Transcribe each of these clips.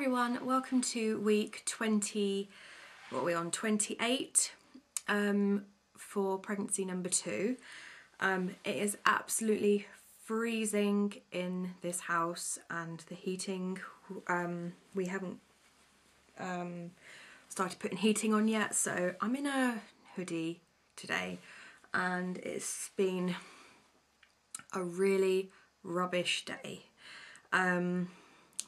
everyone, welcome to week 20, what are we on, 28 for pregnancy number 2. It is absolutely freezing in this house and the heating, we haven't started putting heating on yet, so I'm in a hoodie today and it's been a really rubbish day.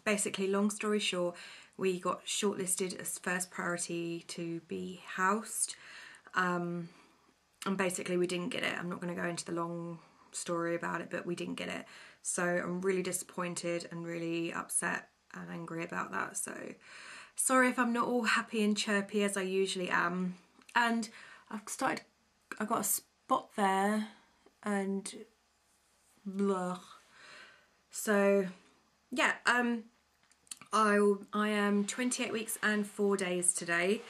Basically, long story short, we got shortlisted as first priority to be housed, and basically we didn't get it. I'm not going to go into the long story about it, but we didn't get it. So I'm really disappointed and really upset and angry about that. So sorry if I'm not all happy and chirpy as I usually am. And I've got a spot there and blah. So yeah, I am 28 weeks and 4 days today.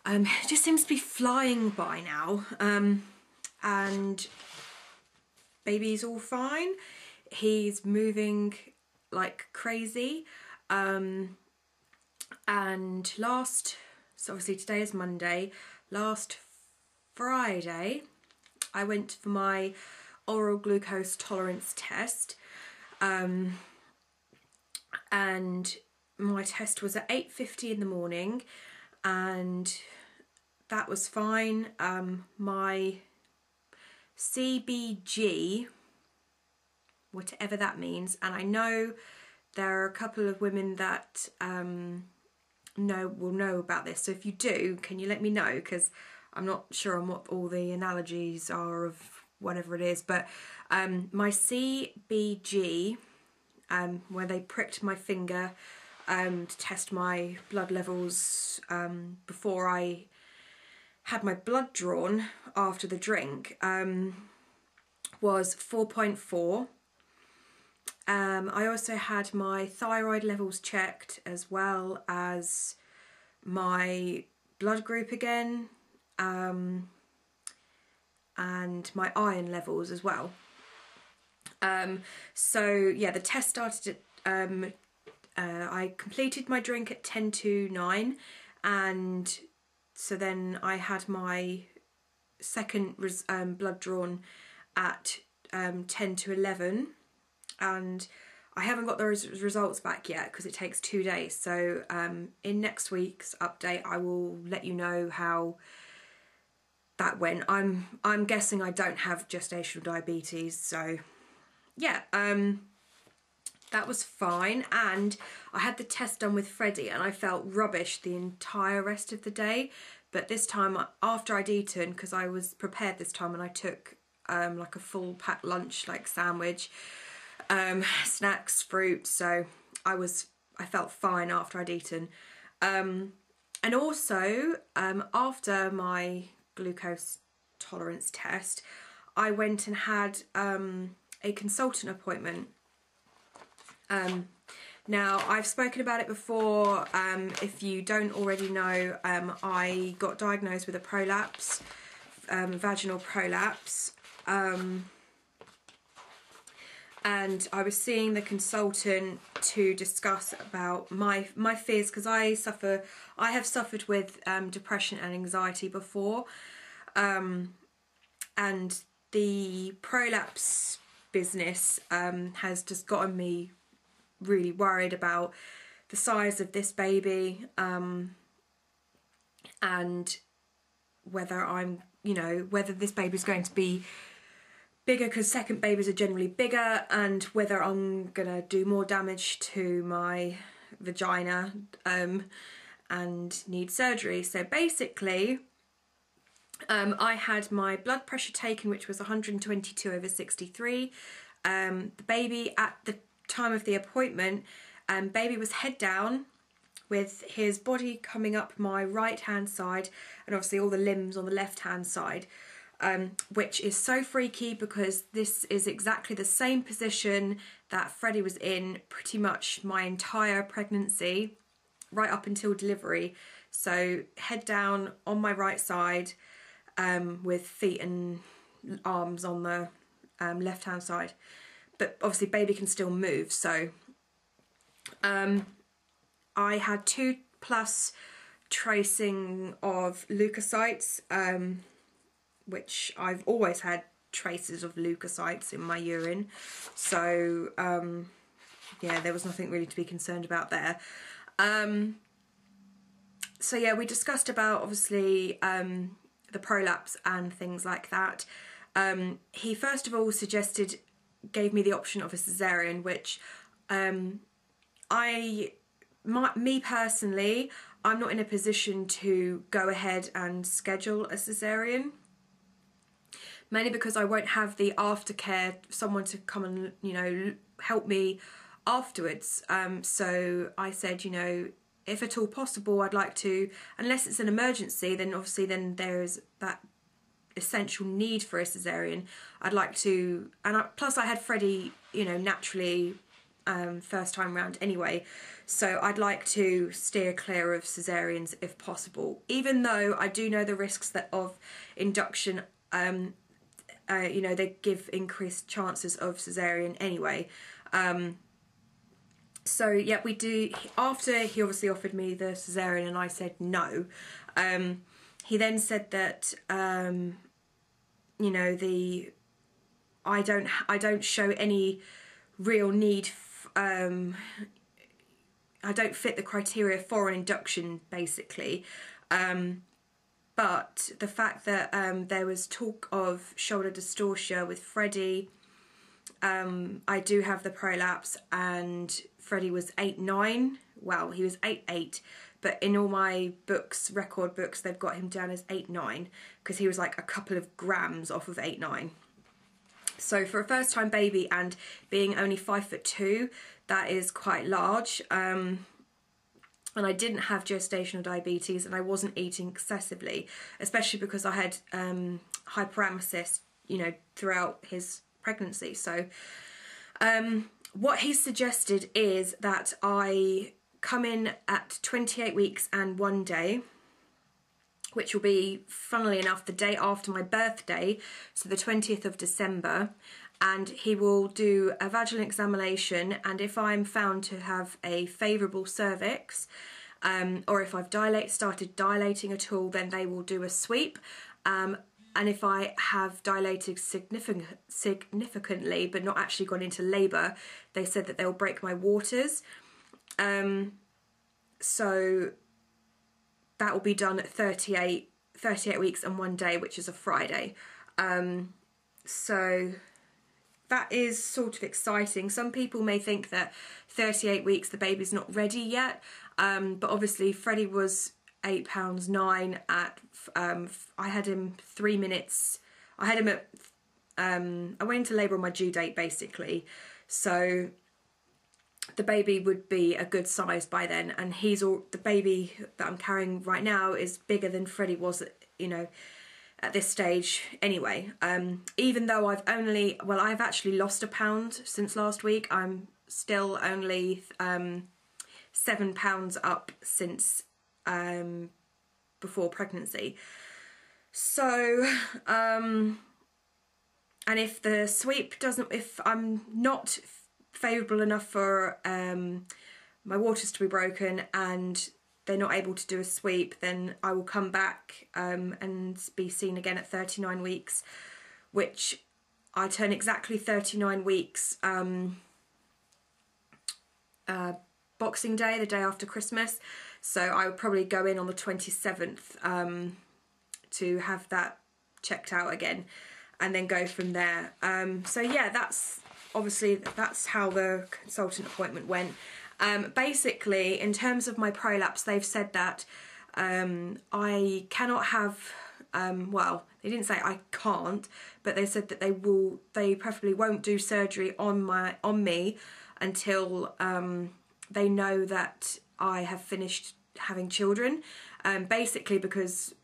It just seems to be flying by now, and baby's all fine. He's moving like crazy, and so obviously today is Monday, last Friday I went for my oral glucose tolerance test, and my test was at 8:50 in the morning and that was fine. My CBG, whatever that means, and I know there are a couple of women that will know about this, so if you do, can you let me know, because I'm not sure on what all the analogies are of whatever it is, but my CBG, where they pricked my finger to test my blood levels before I had my blood drawn after the drink, was 4.4. I also had my thyroid levels checked as well as my blood group again, and my iron levels as well. So yeah, the test started at, I completed my drink at 10 to 9, and so then I had my second blood drawn at 10 to 11, and I haven't got those results back yet because it takes 2 days. So in next week's update I will let you know how that went. I'm guessing I don't have gestational diabetes, so yeah, that was fine. And I had the test done with Freddie and I felt rubbish the entire rest of the day, but this time after I'd eaten, because I was prepared this time and I took like a full packed lunch, like sandwich, snacks, fruit, so I felt fine after I'd eaten. And also after my glucose tolerance test I went and had a consultant appointment. Now I've spoken about it before. If you don't already know, I got diagnosed with a prolapse, vaginal prolapse, and I was seeing the consultant to discuss about my fears, because I have suffered with depression and anxiety before, and the prolapse business has just gotten me really worried about the size of this baby, and whether whether this baby's going to be bigger, because second babies are generally bigger, and whether I'm gonna do more damage to my vagina and need surgery. So basically I had my blood pressure taken, which was 122/63. The baby at the time of the appointment, baby was head down with his body coming up my right hand side and obviously all the limbs on the left hand side, which is so freaky because this is exactly the same position that Freddie was in pretty much my entire pregnancy right up until delivery. So head down on my right side, with feet and arms on the left hand side, but obviously baby can still move. So I had 2+ tracing of leukocytes, which I've always had traces of leukocytes in my urine, so yeah, there was nothing really to be concerned about there. So yeah, we discussed about obviously the prolapse and things like that. He first of all gave me the option of a cesarean, which me personally, I'm not in a position to go ahead and schedule a cesarean, mainly because I won't have the aftercare, someone to come and, you know, help me afterwards. So I said, you know, if at all possible, I'd like to, unless it's an emergency, then obviously then there is that essential need for a cesarean. I'd like to, and plus I had Freddie, you know, naturally first time round anyway, so I'd like to steer clear of cesareans if possible, even though I do know the risks of induction. You know, they give increased chances of cesarean anyway. So yeah, we do. After he obviously offered me the cesarean and I said no, he then said that you know, I don't show any real need. I don't fit the criteria for an induction, basically. But the fact that there was talk of shoulder dystocia with Freddie, I do have the prolapse, and Freddie was 8'9". Well, he was 8'8", but in all my books, record books, they've got him down as 8'9", because he was like a couple of grams off of 8'9". So for a first time baby and being only 5'2", that is quite large. And I didn't have gestational diabetes, and I wasn't eating excessively, especially because I had hyperemesis, you know, throughout his pregnancy. So what he suggested is that I come in at 28 weeks and 1 day, which will be, funnily enough, the day after my birthday, so the 20th of December, and he will do a vaginal examination, and if I'm found to have a favourable cervix, or if I've started dilating at all, then they will do a sweep, and if I have dilated significantly but not actually gone into labour, they said that they'll break my waters. So that will be done at 38 weeks and 1 day, which is a Friday. So that is sort of exciting. Some people may think that 38 weeks the baby's not ready yet, but obviously Freddie was 8 pounds 9 at I had him 3 minutes. I had him at I went into labour on my due date, basically, so the baby would be a good size by then, and the baby that I'm carrying right now is bigger than Freddie was, you know, at this stage anyway. Even though I've actually lost a pound since last week. I'm still only 7 pounds up since before pregnancy. So and if the sweep if I'm not favourable enough for my waters to be broken and they're not able to do a sweep, then I will come back and be seen again at 39 weeks, which I turn exactly 39 weeks Boxing Day, the day after Christmas. So I would probably go in on the 27th to have that checked out again, and then go from there. So yeah, that's how the consultant appointment went. Basically, in terms of my prolapse, they've said that I cannot have, well, they didn't say I can't, but they said that they preferably won't do surgery on me until they know that I have finished having children. Basically because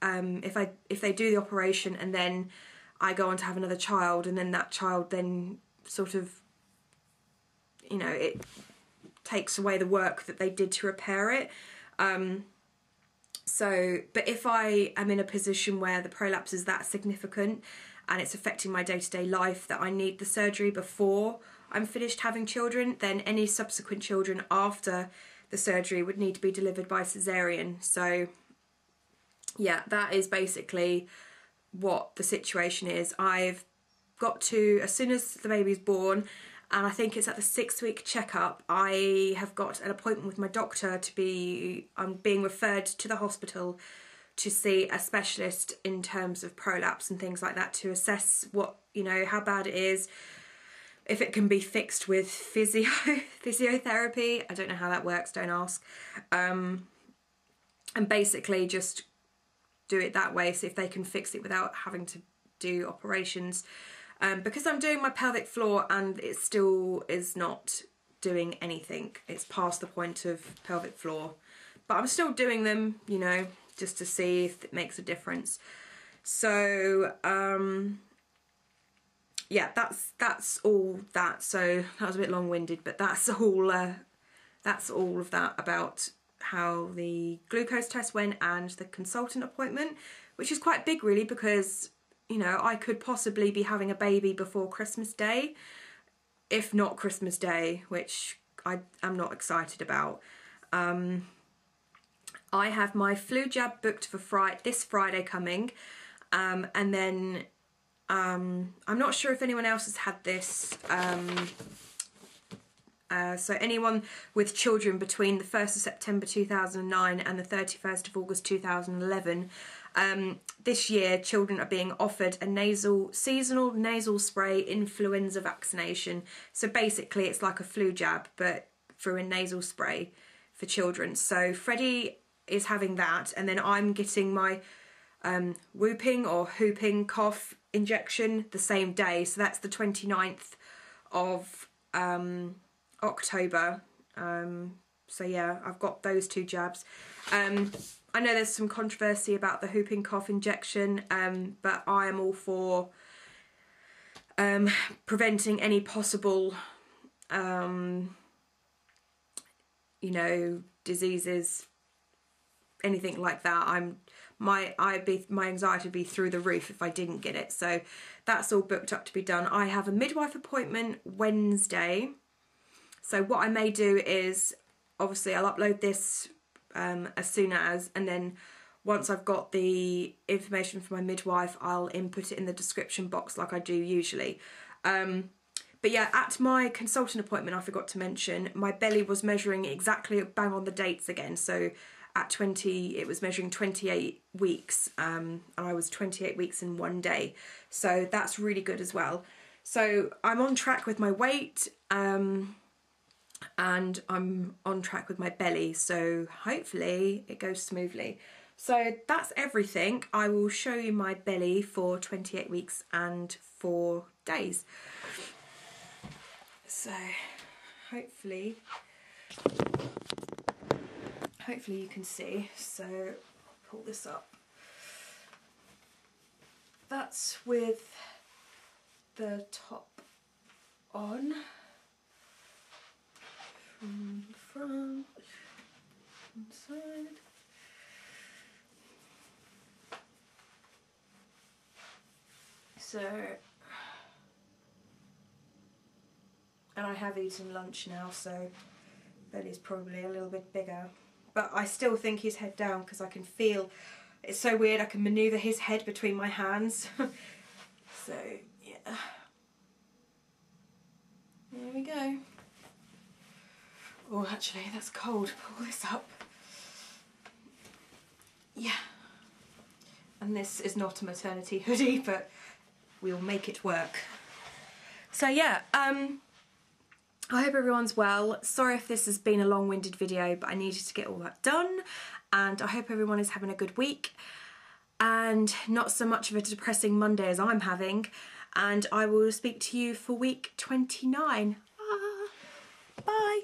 if they do the operation and then I go on to have another child, and then that child then sort of, you know, it takes away the work that they did to repair it. But if I am in a position where the prolapse is that significant and it's affecting my day-to-day life that I need the surgery before I'm finished having children, then any subsequent children after the surgery would need to be delivered by cesarean. So yeah, that is basically what the situation is. I've got to, as soon as the baby's born, and I think it's at the 6-week checkup, I have got an appointment with my doctor I'm being referred to the hospital to see a specialist in terms of prolapse and things like that, to assess what, you know, how bad it is, if it can be fixed with physiotherapy. I don't know how that works, don't ask. And basically just do it that way, see if they can fix it without having to do operations. Because I'm doing my pelvic floor and it still is not doing anything. It's past the point of pelvic floor. But I'm still doing them, you know, just to see if it makes a difference. So, yeah, that's all that. So that was a bit long-winded, but that's all of that about how the glucose test went and the consultant appointment, which is quite big really, because, you know, I could possibly be having a baby before Christmas Day, if not Christmas Day, which I am not excited about. I have my flu jab booked for this Friday coming, and then I'm not sure if anyone else has had this. So anyone with children between the 1st of September 2009 and the 31st of August 2011, this year children are being offered a seasonal nasal spray influenza vaccination. So basically it's like a flu jab, but through a nasal spray for children. So Freddie is having that, and then I'm getting my whooping or whooping cough injection the same day. So that's the 29th of October. So yeah, I've got those 2 jabs. I know there's some controversy about the whooping cough injection, but I am all for preventing any possible you know, diseases, anything like that. My anxiety would be through the roof if I didn't get it. So that's all booked up to be done. I have a midwife appointment Wednesday. So what I may do is, obviously I'll upload this as soon as, and then once I've got the information from my midwife, I'll input it in the description box like I do usually. But yeah, at my consultant appointment, I forgot to mention, my belly was measuring exactly bang on the dates again. So at 20, it was measuring 28 weeks, and I was 28 weeks in 1 day. So that's really good as well. So I'm on track with my weight, and I'm on track with my belly. So hopefully it goes smoothly. So that's everything. I will show you my belly for 28 weeks and 4 days. So hopefully you can see. So pull this up. That's with the top on, from the front, inside. So, and I have eaten lunch now, so belly's probably a little bit bigger. But I still think he's head down because I can feel, it's so weird, I can manoeuvre his head between my hands. So, yeah. There we go. Oh, actually, that's cold. Pull this up. Yeah. And this is not a maternity hoodie, but we'll make it work. So, yeah, I hope everyone's well. Sorry if this has been a long-winded video, but I needed to get all that done. And I hope everyone is having a good week and not so much of a depressing Monday as I'm having. And I will speak to you for week 29. Bye.